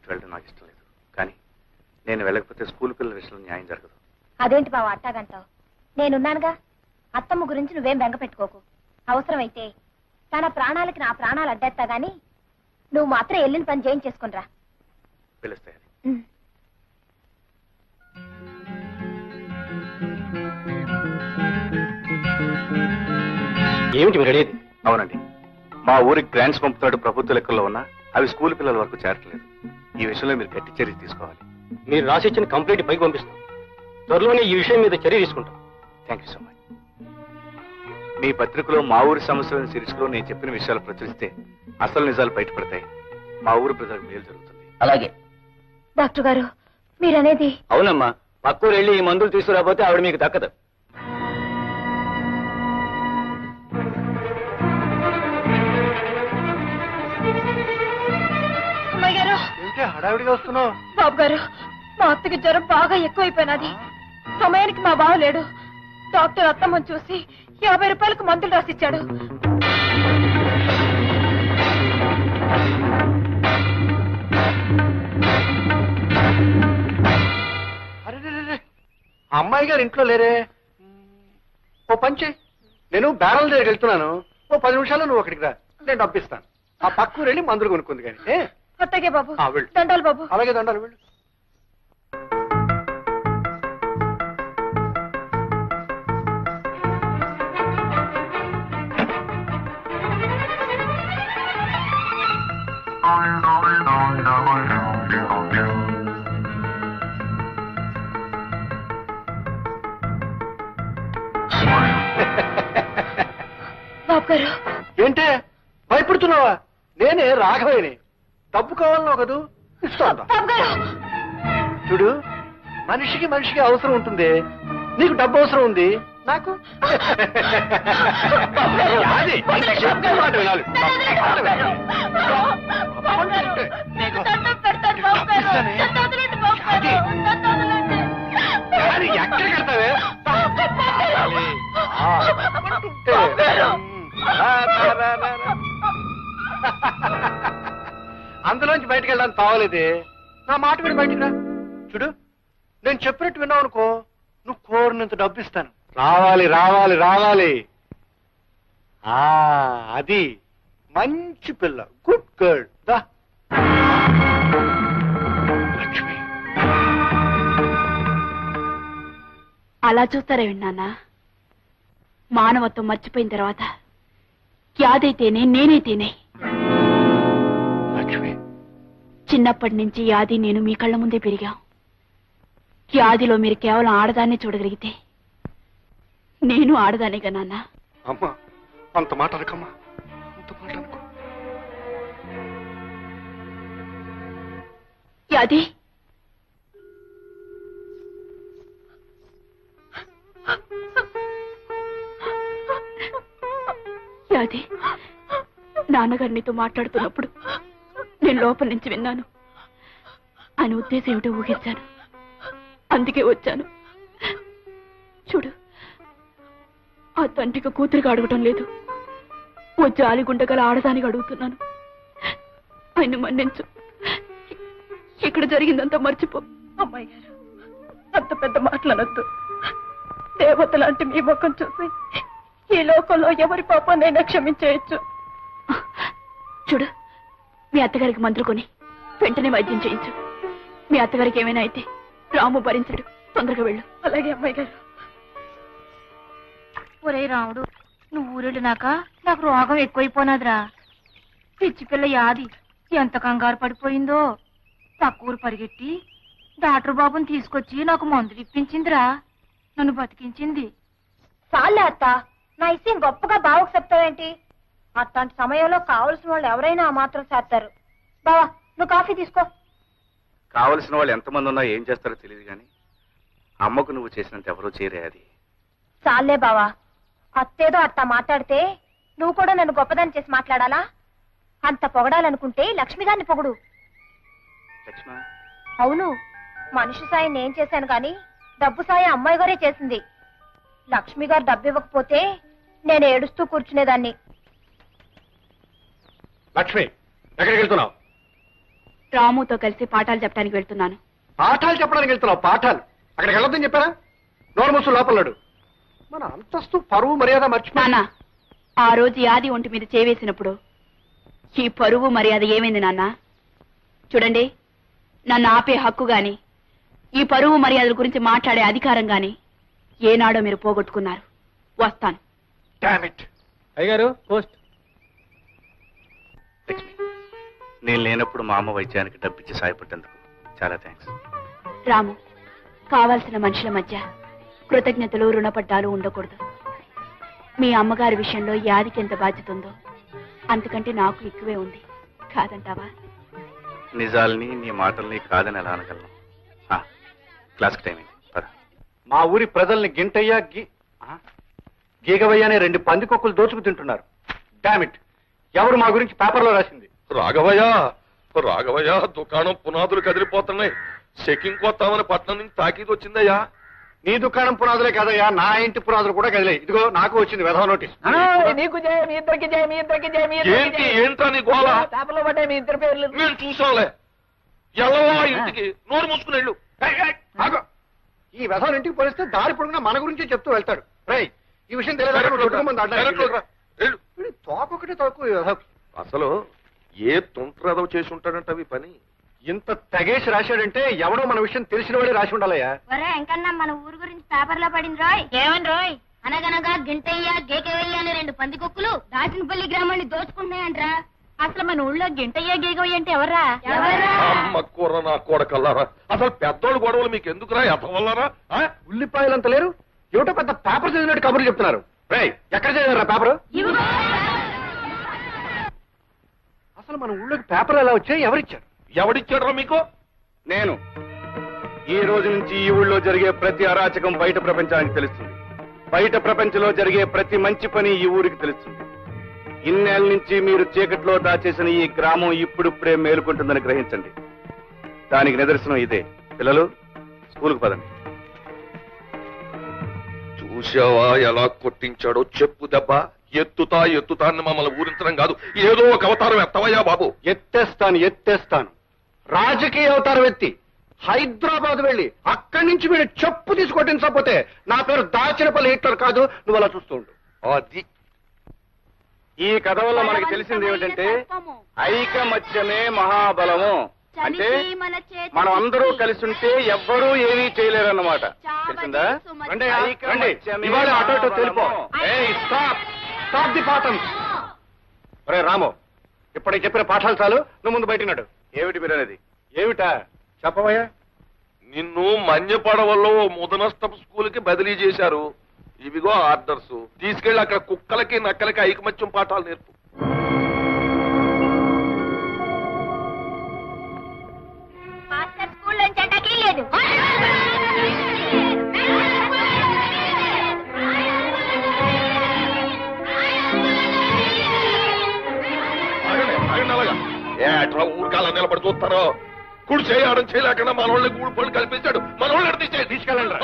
వెళ్ళడం నాకు ఇష్టం లేదు, కానీ నేను వెళ్ళకపోతే స్కూల్ పిల్లల విషయంలో న్యాయం జరగదు. అదేంటి బావ అట్టాగంటావు? నేనున్నానుగా. అత్తమ్మ గురించి నువ్వేం బెంగ పెట్టుకోకు. అవసరమైతే తన ప్రాణాలకి నా ప్రాణాలు అడ్డేస్తా గాని నువ్వు మాత్రం వెళ్ళిన పని చేయించేసుకునిరా. పిలుస్తాయి. ఏమిటి మీరు అడిగేది? అవునండి, మా ఊరికి గ్రాంట్స్ పంపుతాడు ప్రభుత్వ లెక్కల్లో ఉన్నా అవి స్కూల్ పిల్లల వరకు చేరట్లేదు. ఈ విషయంలో మీరు గట్టి చర్య తీసుకోవాలి. మీరు రాసిచ్చిన కంప్లైంట్ పైకి పంపిస్తాం. త్వరలోనే ఈ విషయం మీద చర్య తీసుకుంటాం. Thank you so much. మీ పత్రికలో మా ఊరి సమస్యలను శీర్షికలో నేను చెప్పిన విషయాలు ప్రచురిస్తే అసలు నిజాలు బయటపడతాయి. మా ఊరి ప్రజలకు మేలు జరుగుతుంది. అలాగే. డాక్టర్ గారు మీరనేది? అవునమ్మా, పక్కూరు వెళ్ళి ఈ మందులు తీసుకురాకపోతే ఆవిడ మీకు దక్కదు. అమ్మాయి గారు. ఏమిటి హడావిడిగా వస్తున్నావు? బాబు గారు మా అత్తకి జ్వరం బాగా ఎక్కువైపోయినది. సమయానికి మా బావ లేడు. డాక్టర్ అత్తమ్మని చూసి 50 రూపాయలకు మందులు రాసిచ్చాడు. అరే అమ్మాయి గారు ఇంట్లో లేరే. ఓ పంచి, నేను బ్యారల్ దగ్గరికి వెళ్తున్నాను. ఓ 10 నిమిషాల్లో నువ్వు అక్కడికి రా, నేను డబ్బిస్తాను. ఆ పక్కూరు వెళ్ళి మందులు కొనుక్కుంది కానీ. అత్తగే బాబు. వెళ్ళు. దండాలు బాబు. అలాగే దండాలు. వెళ్ళు. బాబు గారు. ఏంటే భయపడుతున్నావా? నేనే రాఘవయ్యని. డబ్బు కావాలన్నావు కదూ, ఇస్తాను. బాబు గారు. చూడు, మనిషికి అవసరం ఉంటుంది. నీకు డబ్బు అవసరం ఉంది, నాకు అది. చెప్పే మాట వినాలి. అది ఎక్కడికి వెళ్తావే? అందులోంచి బయటకు వెళ్ళడానికి తావలేదే. నా మాట విని బయటికి రా. చూడు, నేను చెప్పినట్టు విన్నావు అనుకో, నువ్వు కోరినంత డబ్బు ఇస్తాను. రావాలి రావాలి రావాలి. అది మంచి పిల్ల, గుడ్ గర్ల్. దా లక్ష్మి. అలా చూస్తారే విన్నానా? మానవత్వం మర్చిపోయిన తర్వాత యాదైతేనే నేనైతేనే. లక్ష్మి, చిన్నప్పటి నుంచి యాది నేను మీ కళ్ళ ముందే పెరిగాం. యాదిలో మీరు కేవలం ఆడదాన్నే చూడగలిగితే నేను ఆడదానేగా నాన్న. అమ్మా, అంత మాట అనకమ్మా, అంత మాట అనుకో. యాది, యాది, నాన్నగారు నీతో మాట్లాడుతున్నప్పుడు నేను లోపల నుంచి విన్నాను. ఆయన ఉద్దేశం ఏమిటో ఊహించాను, అందుకే వచ్చాను. చూడు, ఆ తండ్రికి కూతురికి అడగటం లేదు, ఓ జాలిగుండగల ఆడదానికి అడుగుతున్నాను. ఆయన మన్నించు, ఇక్కడ జరిగిందంతా మర్చిపో. అమ్మాయి గారు అంత పెద్ద మాటలనొద్దు. దేవత లాంటి మీ ముఖం చూసి ఈ లోకంలో ఎవరి పాపాన్నైనా క్షమించేయచ్చు. చూడు, మీ అత్తగారికి మందులు కొని వెంటనే వైద్యం చేయించు. మీ అత్తగారికి ఏమైనా అయితే రాము భరించడు. తొందరగా వెళ్ళు. అలాగే అమ్మాయి గారు. ఒరే రాముడు, నువ్వు ఊరెళ్ళినాక నాకు రోగం ఎక్కువైపోనాదిరా. పిచ్చి పిల్ల యాది ఎంత కంగారు పడిపోయిందో. పక్క ఊరు పరిగెట్టి డాక్టర్ బాబుని తీసుకొచ్చి నాకు మందులు ఇప్పించిందిరా. నన్ను బతికించింది. చాలే అత్త, నా ఇష్టం గొప్పగా బావకు చెప్తావేంటి? అట్లాంటి సమయంలో కావలసిన వాళ్ళు ఎవరైనా ఆ మాత్రం చేస్తారు. బావా, నువ్వు కాఫీ తీసుకో. కావలసిన వాళ్ళు ఎంతమంది ఉన్నా ఏం చేస్తారో తెలియదు కానీ అమ్మకు నువ్వు చేసినంత ఎవరూ చేరే అది. చాలే బావా, అత్తేదో అట్టా మాట్లాడితే నువ్వు కూడా నన్ను గొప్పదాన్ని చేసి మాట్లాడాలా? అంత పొగడాలనుకుంటే లక్ష్మి గారిని పొగుడు. లక్ష్మ, అవును, మనిషి సాయం నేను చేశాను గాని డబ్బు సాయం అమ్మాయి గారే చేసింది. లక్ష్మి గారు డబ్బు ఇవ్వకపోతే నేను ఏడుస్తూ కూర్చునేదాన్ని. లక్ష్మి, ఎక్కడికి వెళ్తున్నావు? రాముతో కలిసి పాఠాలు చెప్పడానికి వెళ్తున్నాను. పాఠాలు చెప్పడానికి వెళ్తున్నావు? పాఠాలు అక్కడికి వెళ్ళొద్దని చెప్పారా? నోరు మూసు లోపలడు. మన అంతస్తు పరువు మర్యాద మర్చిపోయి నాన్న, ఆ రోజు యాది ఒంటి మీద చేవేసినప్పుడు ఈ పరువు మర్యాద ఏమైంది నాన్న? చూడండి, నన్ను ఆపే హక్కు గాని ఈ పరువు మర్యాదల గురించి మాట్లాడే అధికారం గాని ఏనాడో మీరు పోగొట్టుకున్నారు. వస్తాను. Damn it. అయ్యగారు పోస్ట్. లక్ష్మి, నేను లేనప్పుడు మా అమ్మ వైద్యానికి డబ్బిచ్చి సాయపడ్డందుకు చాలా థ్యాంక్స్. రాము, కావాల్సిన మనుషుల మధ్య కృతజ్ఞతలు రుణపడ్డాలు ఉండకూడదు. మీ అమ్మగారి విషయంలో యాదికి ఎంత బాధ్యత ఉందో అంతకంటే నాకు ఎక్కువే ఉంది. కాదంటావా? నిజాల్ని నీ మాటల్ని కాదని ఎలా అనగలను? క్లాస్కి టైం అయింది, పద. మా ఊరి ప్రజల్ని గింటయ్య గీగవయ్య అనే 2 పందికొక్కులు దోచుకు తింటున్నారు. Damn it. ఎవరు మా గురించి పేపర్లో రాసింది? రాఘవయ్య, దుకాణం పునాదులు కదిలిపోతున్నాయి. చెకింగ్ కొత్తామని పట్నం నుంచి తాకీదు వచ్చిందయ్యా. నీ దుకాణం పునాదులే కాదయ్యా, నా ఇంటి పునాదులు కూడా కదిలే. ఇదిగో నాకు వచ్చింది వెధవ నోటీస్. నీకు జయ, మీ ఇద్దరికి జయ, మీ ఇద్దరికి జయ, మీ ఏంటి ఏంటా నీ గోళ? పేపర్లో పడ్డాయి మీ ఇద్దరు పేర్లు. మేము చూసాంలే. ఎల్లవా ఇంటికి, నోరు మూసుకుని వెళ్ళు. ఆగు. ఈ వెధవ ఇంటికి పోలిస్తే దారి పొడుగునా మన గురించే చెప్తూ వెళ్తాడు. రై, ఈ విషయం తెలియదు. తోకొకటి తోకు. అసలు ఏ తుంట్రదవ చేసి ఉంటాడంట పని. ఇంత తెగేసి రాశాడంటే ఎవడో మన విషయం తెలిసిన వాడే రాసి ఉండాలయ్యా. ఎంకన్నా మన ఊరు గురించి పేపర్లో పడింది రోయ్. ఏమని రోయ్? అనగనగా గింటయ్య గేకవయ్య అనే 2 పందికొక్కులు దాచినపల్లి గ్రామాన్ని దోచుకుంటున్నాయంట్రా. అసలు మన ఊళ్ళో గింటయ్య గేకవయ్య అంటే ఎవర్రా? అమ్మ కూర నా కొడకల్లారా. అసలు పెద్దోళ్ళు గొడవలు మీకు ఎందుకురా? ఎదవల్లారా? ఉల్లిపాయలంత లేరు, ఏమిటో పెద్ద పేపర్ చదివినట్టు కబుర్లు చెప్తున్నారు. రై, ఎక్కడ చదివారా పేపర్? అసలు మన ఊళ్ళోకి పేపర్ ఎలా వచ్చాయి? ఎవరిచ్చారు? ఎవడిచ్చాడ్రా మీకు? నేను. ఈ రోజు నుంచి ఈ ఊళ్ళో జరిగే ప్రతి అరాచకం బయట ప్రపంచానికి తెలుస్తుంది. బయట ప్రపంచంలో జరిగే ప్రతి మంచి పని ఈ ఊరికి తెలుస్తుంది. ఇన్నేళ్ల నుంచి మీరు చీకట్లో దాచేసిన ఈ గ్రామం ఇప్పుడిప్పుడే మేలుకుంటుందని గ్రహించండి. దానికి నిదర్శనం ఇదే. పిల్లలు, స్కూల్కి పదండి. చూసావా ఎలా కొట్టించాడో? చెప్పు దెబ్బ. ఎత్తుతా అని మమ్మల్ని ఊరించడం కాదు, ఏదో ఒక అవతారం ఎత్తవయ్యా బాబు. ఎత్తేస్తాను. రాజకీయ అవతారం ఎత్తి హైదరాబాద్ వెళ్ళి అక్కడి నుంచి వీడు చెప్పు తీసుకొట్టించకపోతే నా పేరు దాచినపల్లి హిట్లర్ కాదు. నువ్వు అలా చూస్తూ ఉండు. అది ఈ కథ వల్ల మనకి తెలిసింది ఏమిటంటే ఐకమత్యమే మహాబలము. అంటే మనం అందరూ కలిసి ఉంటే ఎవ్వరూ ఏమీ చేయలేరన్నమాట. తెలిసిందా? ఇవాళ అటో ఇటో తెలిపో. స్టాప్ ది పాఠం. రే రాము, ఇప్పటికి చెప్పిన పాఠాలు చాలు, నువ్వు ముందు బయటినాడు. ఏమిటి మీరు అనేది? ఏమిటా చెప్పవయ్యా? నిన్ను మన్యపడవల్లో ముదనష్టపు స్కూల్కి బదిలీ చేశారు. ఇవిగో ఆర్డర్స్. తీసుకెళ్లి అక్కడ కుక్కలకి నక్కలకి ఐకమత్యం పాఠాలు నేర్పు. స్కూల్లో చెడ్డకి లేదు. ఏట్రా ఊరికాల నిలబడి చూస్తారో? కుడి చేయడం చేయలేకుండా మనోళ్ళని గూడు పళ్ళు కల్పించాడు. మనోళ్ళని తీసుకెళ్ళండి.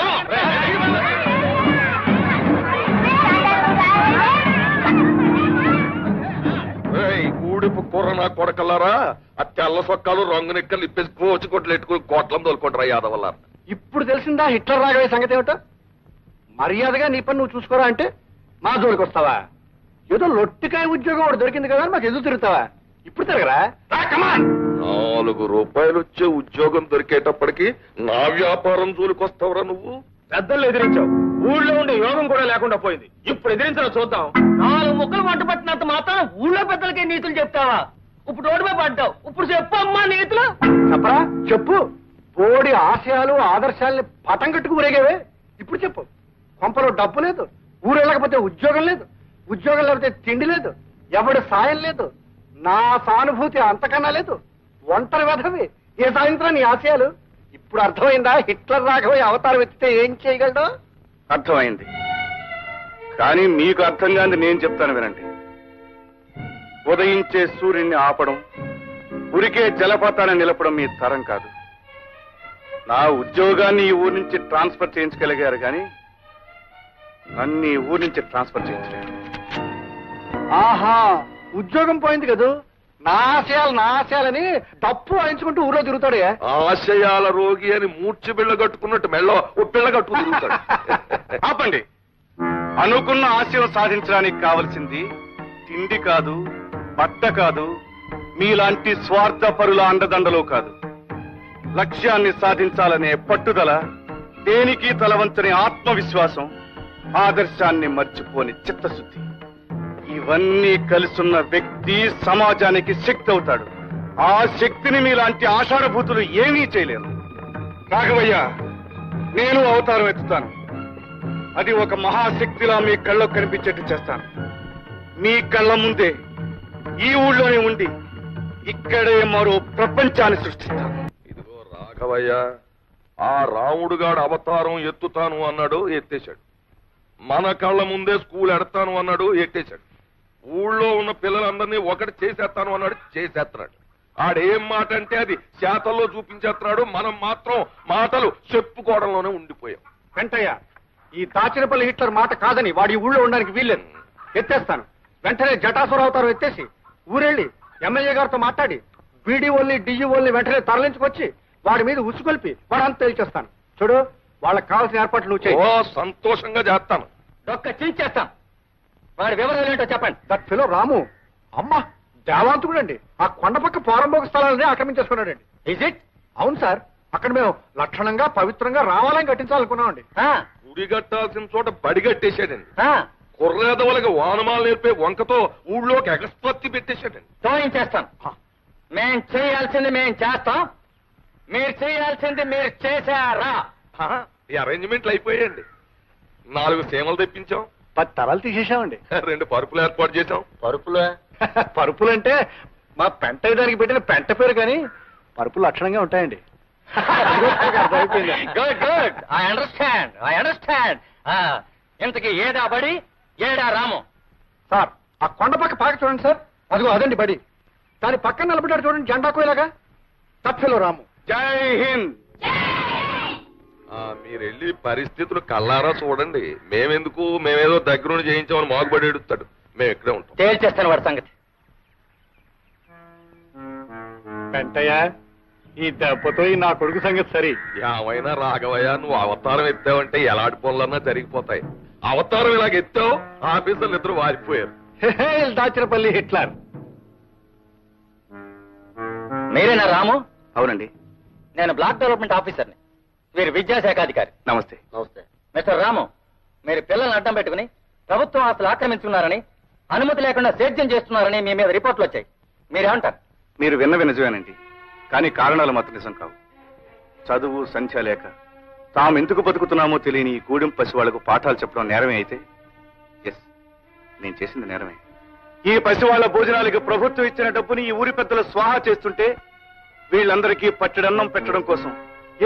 గూడిపు కూర నా కొడకల్లారా. ఆ తెల్ల సొక్కాలు రంగు నెక్కలు ఇప్పేసి కోచి కొట్లు ఎట్టుకుని కోట్లం తోలుకుంటారా యాదవల్లారా. ఇప్పుడు తెలిసిందా హిట్లర్ రాఘవయ్య సంగతి ఏమిటో? మర్యాదగా నీ పని నువ్వు చూసుకోరా అంటే మా జోలికి వస్తావా? ఏదో లొట్టికాయ ఉద్యోగం ఒకటి దొరికింది కదా అని మాకు ఎదురు తిరుగుతావా? ఇప్పుడు తిరగరా? రా, కమాన్. 4 రూపాయలు వచ్చే ఉద్యోగం దొరికేటప్పటికి నా వ్యాపారం జోలికొస్తావురా నువ్వు? పెద్దలు ఎదిరించావు, ఊళ్ళో ఉండే యోగం కూడా లేకుండా పోయింది. ఇప్పుడు ఎదిరించడం చూద్దాం. 4 ముక్కలు వంట పట్టినంత మాత్రం ఊళ్ళో పెద్దలకే నీతులు చెప్తావా? ఇప్పుడు రోడ్డుపై పడ్డావు, ఇప్పుడు చెప్పు అమ్మా నీతులు. చెప్పరా? చెప్పు. బోడి ఆశయాలు ఆదర్శాలని పటం కట్టుకు ఊరేగేవే. ఇప్పుడు చెప్పు. కొంపలో డబ్బు లేదు, ఊరు వెళ్ళకపోతే ఉద్యోగం లేదు, ఉద్యోగం లేకపోతే తిండి లేదు, ఎవడి సాయం లేదు, నా సానుభూతి అంతకన్నా లేదు, ఒంటరి వెధవి. ఏ సాయంత్రం నీ ఆశయాలు? ఇప్పుడు అర్థమైందా హిట్లర్ రాఘవయ్య అవతారం ఎత్తితే ఏం చేయగలడు? అర్థమైంది. కానీ మీకు అర్థం కాని నేను చెప్తాను వినండి. ఉదయించే సూర్యుడిని ఆపడం, ఉరికే జలపాతాన్ని నిలపడం మీ తరం కాదు. నా ఉద్యోగాన్ని ఈ ఊరి నుంచి ట్రాన్స్ఫర్ చేయించగలిగారు కానీ నన్ను ఈ ఊరి నుంచి ట్రాన్స్ఫర్ చేయించలేరు. ఆహా, ఉద్యోగం పోయింది కదూ, నా ఆశయాలని తప్పు వాయించుకుంటూ ఊళ్ళో తిరుగుతాడే. ఆశయాల రోగి అని మూర్చి బిళ్ళ కట్టుకున్నట్టు మెళ్ళో ఓ పిల్ల కట్టుకు తిరుగుతాడు. ఆపండి. అనుకున్న ఆశయం సాధించడానికి కావలసింది తిండి కాదు, బట్ట కాదు, మీలాంటి స్వార్థపరుల అండదండలు కాదు. లక్ష్యాన్ని సాధించాలనే పట్టుదల, దేనికి తలవంచని ఆత్మవిశ్వాసం, ఆదర్శాన్ని మర్చిపోని చిత్తశుద్ధి, ఇవన్నీ కలిసున్న వ్యక్తి సమాజానికి శక్తి అవుతాడు. ఆ శక్తిని మీలాంటి ఆషాఢభూతులు ఏమీ చేయలేరు. రాఘవయ్య, నేను అవతారం ఎత్తుతాను. అది ఒక మహాశక్తిలా మీ కళ్ళకు కనిపించేట్టు చేస్తాను. మీ కళ్ళ ముందే ఈ ఊళ్ళోనే ఉండి ఇక్కడే మరో ప్రపంచాన్ని సృష్టిస్తాను. ఇదిగో రాఘవయ్య, ఆ రాముడుగాడు అవతారం ఎత్తుతాను అన్నాడు, ఎత్తేశాడు. మన కళ్ళ ముందే స్కూల్ ఎడతాను అన్నాడు, ఎట్టేశాడు. ఊళ్ళో ఉన్న పిల్లలందరినీ ఒకటి చేసేస్తాను అన్నాడు, చేసేస్తున్నాడు. ఆడేం మాట అంటే అది శాతల్లో చూపించేస్తున్నాడు. మనం మాత్రం మాటలు చెప్పుకోవడంలోనే ఉండిపోయాం. వెంటయ్య, ఈ దాచినపల్లి హిట్లర్ మాట కాదని వాడి ఊళ్ళో ఉండడానికి వీల్లేదు. ఎత్తేస్తాను. వెంటనే జటాసుర అవతారం ఎత్తేసి ఊరెళ్ళి ఎమ్మెల్యే గారితో మాట్లాడి బీడీఓల్ని డిఈఓల్ని వెంటనే తరలించుకొచ్చి వాడి మీద ఉసుకొల్పి వాడంతా తేల్చేస్తాను. చూడు, వాళ్ళకి కావాల్సిన ఏర్పాట్లు నువ్వు చేయి. ఓ, సంతోషంగా చేస్తాను. డొక్క చించేస్తాం. వాడి వివరాలు ఏంటో చెప్పండి. దట్ ఫెలో రాము, అమ్మా దేవాంతుడండి. ఆ కొండ పక్క పోరంబోక స్థలాలని ఆక్రమించేసుకున్నాడండి. Is it? అవును సార్, అక్కడ మేము లక్షణంగా పవిత్రంగా రావాలని కట్టించాలనుకున్నామండి. గుడి కట్టాల్సిన చోట బడి కట్టేశాడండి. కుర్రేదవులకి వానమాలు నేర్పే వంకతో ఊళ్ళోకి ఎగస్పత్తి పెట్టేశాడండి. తోయించేస్తాం. మేం చేయాల్సింది మేం చేస్తాం, మీరు చేయాల్సింది మీరు చేశారా? ఈ అరేంజ్మెంట్లు అయిపోయాయండి. 4 సీమలు తెప్పించాం, 10 తరాలు తీసేసామండి. 2 పరుపులు ఏర్పాటు చేశాం. పరుపులా? పరుపులంటే మా పెంట దానికి పెట్టిన పెంట పేరు, కానీ పరుపులు లక్షణంగా ఉంటాయండి. Good good, I understand. ఇంతకీ ఏడా బడి, ఏడా రాము? సార్, ఆ కొండ పక్క పాక చూడండి సార్, అదిగో అదండి బడి. దాని పక్కన నిలబడ్డాడు చూడండి జెండాకు ఇలాగా, తప్పిలో రాము. జై హింద్. మీరు వెళ్ళి పరిస్థితులు కల్లారా చూడండి. మేమేదో దగ్గరుండి చేయించామని మాగుబడి ఎడుతాడు. మేము ఇక్కడే ఉంటాం. తేల్చేస్తాను వాడి సంగతి. పెంటయ్య, ఈ దెబ్బతో నా కొడుకు సంగతి సరి. ఏమైనా రాఘవయ్య, నువ్వు అవతారం ఎత్తావంటే ఎలాంటి పనులన్నా జరిగిపోతాయి. అవతారం ఇలాగ ఎత్తావు, ఆఫీసర్లు 2 వారిపోయారు. దాచినపల్లి హిట్లర్. మీరేనా రాము? అవునండి. నేను బ్లాక్ డెవలప్మెంట్ ఆఫీసర్ని, వీరు విద్యాశాఖ అధికారి. నమస్తే. నమస్తే. మిస్టర్ రాము, మీరు పిల్లల్ని అడ్డం పెట్టుకుని ప్రభుత్వం ఆస్తులు ఆక్రమించుకున్నారని, అనుమతి లేకుండా సేద్యం చేస్తున్నారని మీ మీద రిపోర్ట్లు వచ్చాయి. మీరేమంటారు? మీరు విన్నవి నిజమేనండి, కానీ కారణాలు మాత్రం నిజం కావు. చదువు సంఖ్య లేక తాము ఎందుకు బతుకుతున్నామో తెలియని ఈ గూడెం పసి వాళ్లకు పాఠాలు చెప్పడం నేరమే అయితే, ఎస్, నేను చేసింది నేరమే. ఈ పసివాళ్ల భోజనాలకి ప్రభుత్వం ఇచ్చిన డబ్బుని ఈ ఊరి పెద్దలు స్వాహా చేస్తుంటే వీళ్ళందరికీ పట్టెడన్నం పెట్టడం కోసం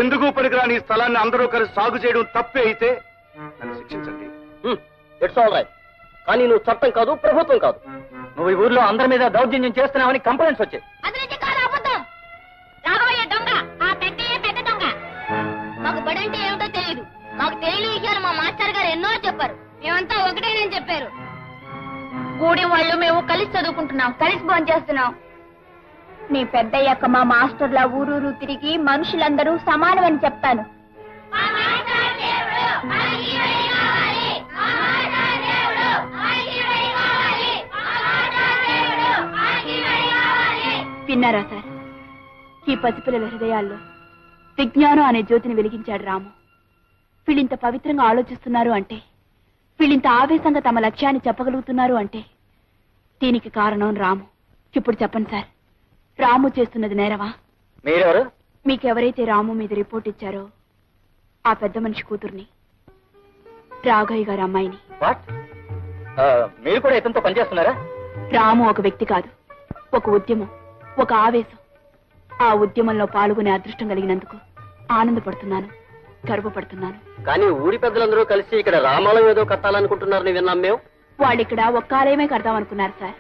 ఎందుకు పనికిరాని ఈ స్థలాన్ని అందరూ కలిసి సాగు చేయడం తప్పే అయితే నన్ను శిక్షించండి. It's all right. కానీ నువ్వు చట్టం కాదు, ప్రభుత్వం కాదు. నువ్వు ఈ ఊర్లో అందరి మీద దౌర్జన్యం చేస్తున్నావని కంప్లైంట్స్ వచ్చాయి. రాఘవయ్య దొంగ, ఆ పెద్దయ్య పెద్ద దొంగ. మాకు బడంటే ఏమిటో తెలియదు. మాకు తెలియని విషయాలు మా మాస్టర్ గారు ఎన్నో చెప్పారు. మేమంతా ఒకటేనని చెప్పారు. గూడి వాళ్ళు మేము కలిసి చదువుకుంటున్నాం, కలిసి భోజనం చేస్తున్నాం. నీ పెద్దయ్యాక మా మాస్టర్ల ఊరూరు తిరిగి మనుషులందరూ సమానమని చెప్తాను. విన్నారా సార్? ఈ పసిపిల్లల హృదయాల్లో విజ్ఞానం అనే జ్యోతిని వెలిగించాడు రాము. వీళ్ళింత పవిత్రంగా ఆలోచిస్తున్నారు అంటే, వీళ్ళింత ఆవేశంగా తమ లక్ష్యాన్ని చెప్పగలుగుతున్నారు అంటే దీనికి కారణం రాము. ఇప్పుడు చెప్పండి సార్, రాము చేస్తున్నది నేరవా? మీరెవరు? మీకెవరైతే రాము మీద రిపోర్ట్ ఇచ్చారో ఆ పెద్ద మనిషి కూతుర్ని, రాఘయ్య గారి అమ్మాయిని. వాట్? మీరు కూడా ఇతనితో పనిచేస్తున్నారా? రాము ఒక వ్యక్తి కాదు, ఒక ఉద్యమం, ఒక ఆవేశం. ఆ ఉద్యమంలో పాల్గొనే అదృష్టం కలిగినందుకు ఆనందపడుతున్నాను, గర్వపడుతున్నాను. కానీ ఊరి పెద్దలందరూ కలిసి ఇక్కడ రామాలయం ఏదో కట్టాలనుకుంటున్నారని విన్నాం మేము. వాళ్ళిక్కడ ఒక్క ఆలయమే కడదామనుకున్నారు సార్.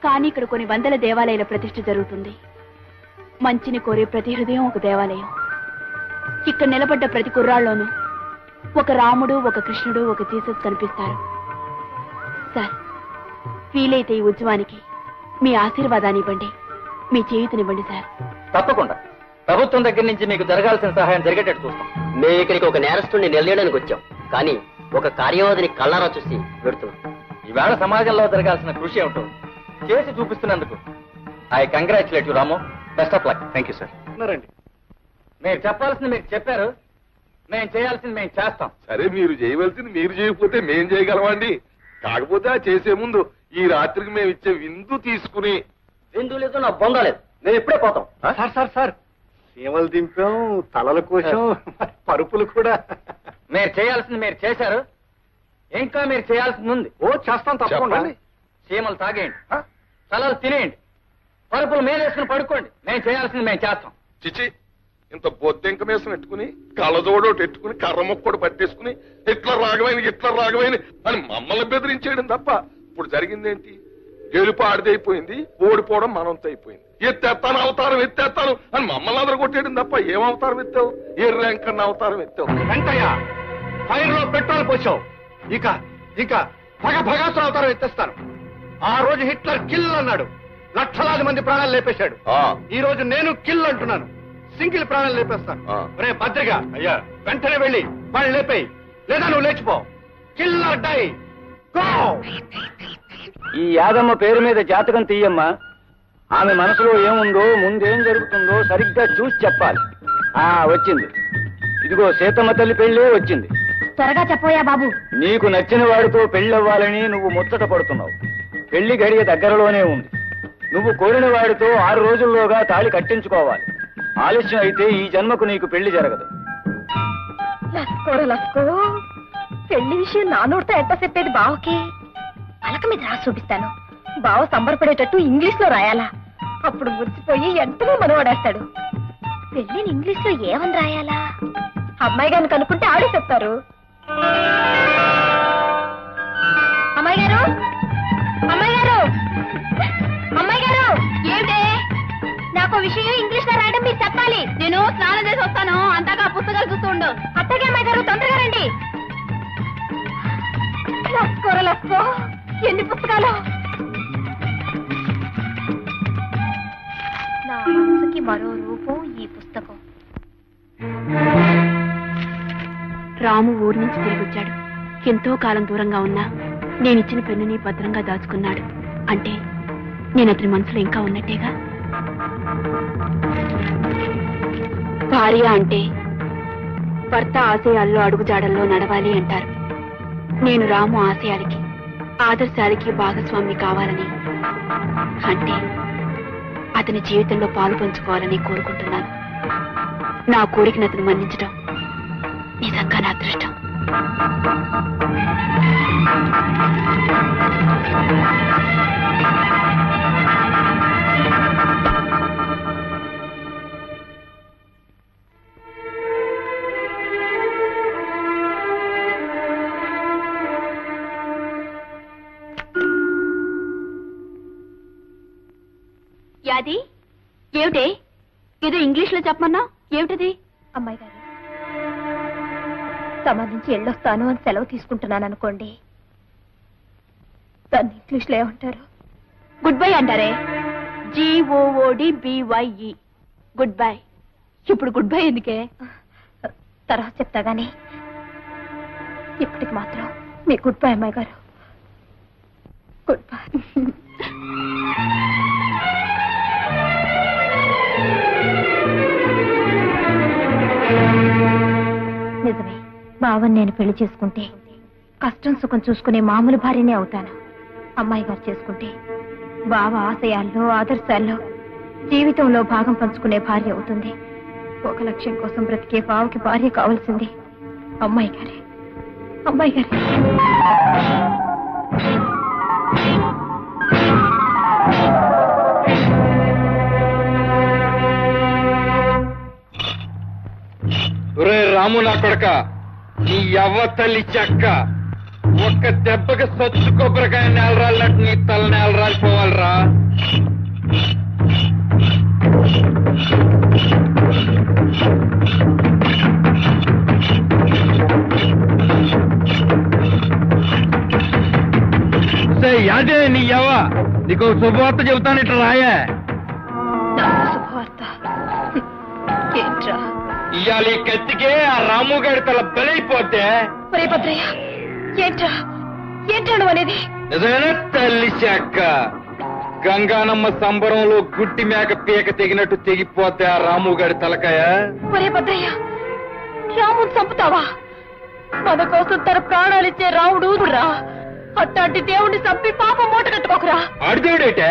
కానీ ఇక్కడ కొన్ని వందల దేవాలయాల ప్రతిష్ఠ జరుగుతుంది. మంచిని కోరే ప్రతి హృదయం ఒక దేవాలయం. ఇక్కడ నిలబడ్డ ప్రతి కుర్రాళ్ళలోనూ ఒక రాముడు, ఒక కృష్ణుడు, ఒక జీసస్ కనిపిస్తారు. సార్, వీలైతే ఈ ఉద్యమానికి మీ ఆశీర్వాదాన్ని ఇవ్వండి, మీ చేయూతనివ్వండి సార్. తప్పకుండా ప్రభుత్వం దగ్గర నుంచి మీకు జరగాల్సిన సహాయం జరిగేటట్టు చూస్తాం. మేము ఇక్కడికి ఒక నేరస్తుడిని నిలయడానికి వచ్చాం, కానీ ఒక కార్యవాదిని కళ్ళారా చూసి పెడుతున్నాం. ఈవేళ సమాజంలో జరగాల్సిన కృషి ఏమిటో చేసి చూపిస్తున్నందుకు I congratulate you Ramu. Best of luck. Thank you sir. రండి. మీరు చెప్పాల్సింది మీరు చెప్పారు, మేము చేయాల్సింది మేము చేస్తాం. సరే, మీరు చేయవలసింది మీరు చేయకపోతే మేం చేయగలమండి. కాకపోతే ఆ చేసే ముందు ఈ రాత్రికి మేము ఇచ్చే విందు తీసుకుని. విందు లేదు, నా బొంద లేదు, మేము ఇప్పుడే పోతాం. సార్ సార్ సార్, సీమలు దింపాం, తలల కోసం పరుపులు కూడా. మీరు చేయాల్సింది మీరు చేశారు, ఇంకా మీరు చేయాల్సింది ఉంది. ఓ చేస్తాం తప్పకుండా. చెప్పండి. సీమలు తాగేయండి, తలలు తినేయండి, పరుపులు మేలేసుకుని పడుకోండి. మేము చేయాల్సింది మేము చేస్తాం. చిచి, ఇంత బొద్దెంక మీసం పెట్టుకుని కళ్ళజోడోటి పెట్టుకుని కర్ర మొక్కడు పట్టేసుకుని ఇట్లా రాగమైన అని మమ్మల్ని బెదిరించేయడం తప్ప ఇప్పుడు జరిగిందేంటి? గెలుపు ఆడిదైపోయింది, ఓడిపోవడం మనంతో అయిపోయింది. ఎత్తేస్తాను అవతారం ఎత్తేస్తాను అని మమ్మల్ని అందరూ కొట్టేయడం తప్ప ఏం అవతారం ఎత్తావు? ఏ ర్యాంక్ అన్న అవతారం ఎత్తావు? వెంకయ్య, ఫైర్ లో పెట్రోల్ పోసావు. ఇక భగభగాసుర అవతారం ఎత్తేస్తాను. ఆ రోజు హిట్లర్ కిల్ అన్నాడు, లక్షలాది మంది ప్రాణాలు లేపేశాడు. ఈ రోజు నేను కిల్ అంటున్నాను, సింగిల్ ప్రాణాలు లేపేస్తాను. రే భద్రిగా, అయ్యా వెంటనే వెళ్ళి వాళ్ళు లేపేయి, లేదా నువ్వు లేచిపో. Killer die, go. ఈ యాదమ్మ పేరు మీద జాతకం తీయమ్మా. ఆమె మనసులో ఏముందో, ముందేం జరుగుతుందో సరిగ్గా చూసి చెప్పాలి. వచ్చింది, ఇదిగో సీతమ్మ తల్లి పెళ్ళే వచ్చింది. త్వరగా చెప్పోయా బాబు. నీకు నచ్చిన వాడితో పెళ్ళవ్వాలని నువ్వు ముచ్చట పడుతున్నావు. పెళ్లి గడియ దగ్గరలోనే ఉంది. నువ్వు కోరిన వాడితో 6 రోజుల్లోగా తాళి కట్టించుకోవాలి. ఆలస్యం అయితే ఈ జన్మకు నీకు పెళ్లి జరగదు. లస్కో, పెళ్లి విషయం నా నోటితో ఎట్ట చెప్పేది బావకి? పలక మీద రాసి చూపిస్తాను. బావ సంబరపడేటట్టు ఇంగ్లీష్ లో రాయాలా? అప్పుడు మురిసిపోయి ఎంతలో మనవాడేస్తాడు. పెళ్లిని ఇంగ్లీష్ లో ఏమని రాయాలా? అమ్మాయి గారిని కనుక్కుంటే ఆడే చెప్తారు. అమ్మాయి గారు, అమ్మాయి గారు, అమ్మాయి గారు, ఏమిటే? నాకు విషయం ఇంగ్లీష్ లో రాయడం మీరు చెప్పాలి. నేను స్నానం చేసి వస్తాను, అంతగా పుస్తకాలు చూస్తూ ఉండు. అత్తగా అమ్మాయి గారు, తొందరగా రండి. లస్కో, ఎన్ని పుస్తకాలు! నా మనసుకి మరో రూపం ఈ పుస్తకం. రాము ఊరి నుంచి తిరిగి వచ్చాడు. ఎంతో కాలం దూరంగా ఉన్నా నేనిచ్చిన పెన్నుని భద్రంగా దాచుకున్నాడు. అంటే నేను అతని మనసులో ఇంకా ఉన్నట్టేగా. భార్య అంటే భర్త ఆశయాల్లో అడుగుజాడల్లో నడవాలి అంటారు. నేను రాము ఆశయాలకి, ఆదర్శాలకి భాగస్వామి కావాలని, అంటే అతని జీవితంలో పాలు పంచుకోవాలని కోరుకుంటున్నాను. నా కోరికను అతను మన్నించడం నిజంగా నా అదృష్టం. యాది, ఏమిటే ఏదో ఇంగ్లీష్ లో చెప్పమన్నా? ఏమిటది? అమ్మాయి గారు, సంబంధించి వెళ్ళొస్తాను అని సెలవు తీసుకుంటున్నాను అనుకోండి, దాన్ని ఇంగ్లీష్ లో ఏమంటారు? గుడ్ బై అంటారే. GOODBYE, good bye. ఇప్పుడు గుడ్ బై ఎందుకే? తర్వాత చెప్తా గానీ ఇప్పటికి మాత్రం మీ గుడ్ బై అమ్మాయి గారు. Good bye. నిజమే, బావని నేను పెళ్లి చేసుకుంటే కష్టం సుఖం చూసుకునే మామూలు భార్యనే అవుతాను. అమ్మాయి గారు చేసుకుంటే బావ ఆశయాల్లో ఆదర్శాల్లో జీవితంలో భాగం పంచుకునే భార్య అవుతుంది. ఒక లక్ష్యం కోసం బ్రతికే బావకి భార్య కావాల్సింది అమ్మాయి గారే. అమ్మాయి గారే. ఒరే రాము నా కొడక, నీ యవ్వ తల్లి చెక్క ఒక్క దెబ్బకి సొచ్చు కొబ్బరికాయ నేలరాలినట్టు నీ తల నేలరాలిపోవాలరా. యాదే నీ యవ్వ, నీకు శుభవార్త చెబుతాను, ఇట్లా రాయే. శుభవార్త ఏంట్రా? ఇవాళ ఈ కత్తికే ఆ రాము గారి తల బలైపోతే. ఒరే భద్రయ్య, ఏంట్రా ఏంట్రా నువ్వు అనేది? నిజమేనా తల్లి చెక్క? గంగానమ్మ సంబరంలో గుట్టి మేక పీక తెగినట్టు తెగిపోతే ఆ రాము గారి తలకాయ. ఒరే భద్రయ్య, రాముడు చంపుతావా? మన కోసం తన ప్రాణాలిచ్చే రాముడు రా. అట్లాంటి దేవుణ్ణి చంపి పాపం మూట కట్టుకోకురా. ఆడిదేవుడేటే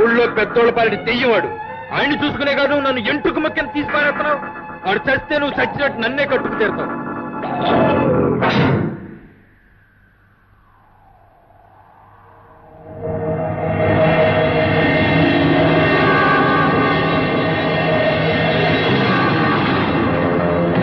ఊళ్ళో పెద్దోళ్ళ పాలిటి తెయ్యవాడు. ఆయన్ని చూసుకునే కాదు నన్ను ఎంటుకు మక్కని తీసుకునేస్తున్నావు. వాడు చస్తే నువ్వు చచ్చినట్టు నన్నే కట్టుకు తీరుతావు.